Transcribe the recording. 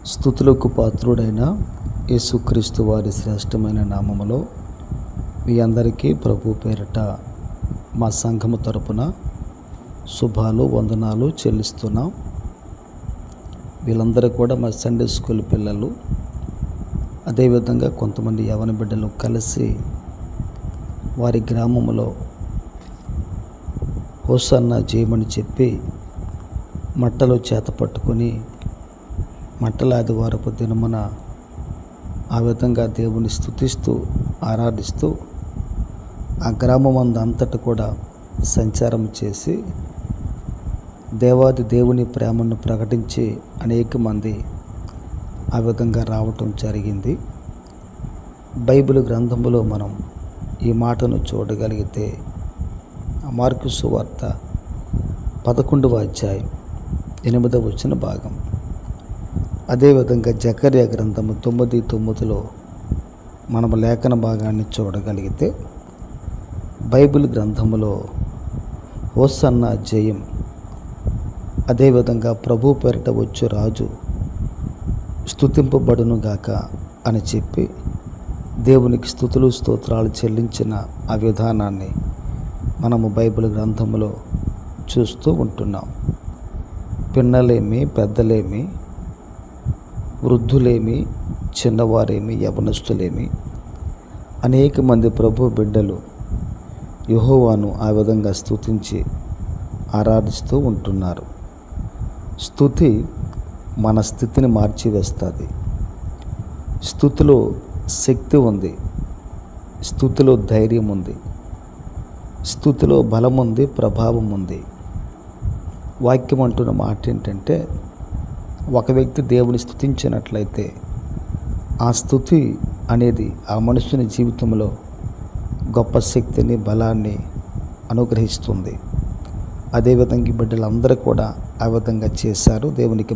స్తుతులకు పాత్రుడైన యేసుక్రీస్తు వారి శ్రేష్టమైన నామములో మీ అందరికీ ప్రభు పేరిట మా సంఘము తరపున శుభాలు వందనాలు చెల్లిస్తున్నాం. వీళ్ళందరూ కూడా మా సండే స్కూల్ పిల్లలు, అదేవిధంగా కొంతమంది యవన బిడ్డలు కలిసి వారి గ్రామంలో హోసన్నా చేయమని చెప్పి మట్టలు చేత పట్టుకొని మట్టల ఆదివారపు దినమున ఆ విధంగా దేవుని స్తుతిస్తూ ఆరాధిస్తూ ఆ గ్రామం అంతటా కూడా సంచారం చేసి దేవాది దేవుని ప్రేమను ప్రకటించి అనేక మంది ఆ విధంగా రావటం జరిగింది. బైబిల్ గ్రంథములో మనం ఈ మాటను చూడగలిగితే మార్కు సువార్త 11వ అధ్యాయం 8వ వచన భాగం, అదేవిధంగా జకర్యా గ్రంథము 9:9లో మనం లేఖన భాగాన్ని చూడగలిగితే బైబిల్ గ్రంథములో హోసన్నా జయం, అదేవిధంగా ప్రభు పేరిట వచ్చు రాజు స్తుతింపబడును గాక అని చెప్పి దేవునికి స్తుతులు స్తోత్రాలు చెల్లించిన ఆ విధానాన్ని మనము బైబిల్ గ్రంథములో చూస్తూ ఉంటున్నాం. పిన్నలేమి, పెద్దలేమి, వృద్ధులేమి, చిన్నవారేమి, యవనస్తులేమి, అనేక మంది ప్రభు బిడ్డలు యెహోవాను ఆ విధంగా స్తుతించి ఆరాధిస్తూ ఉంటున్నారు. స్తుతి మన స్థితిని మార్చివేస్తుంది. స్తుతిలో శక్తి ఉంది, స్తుతిలో ధైర్యం ఉంది, స్తుతిలో బలం ఉంది, ప్రభావం ఉంది. వాక్యం అంటున్న మాట ఏంటంటే, ఒక వ్యక్తి దేవుని స్తుతించినట్లయితే ఆ స్తుతి అనేది ఆ మనుషుని జీవితంలో గొప్ప శక్తిని, బలాన్ని అనుగ్రహిస్తుంది. అదేవిధంగా బిడ్డలందరూ కూడా ఆ విధంగా చేశారు. దేవునికి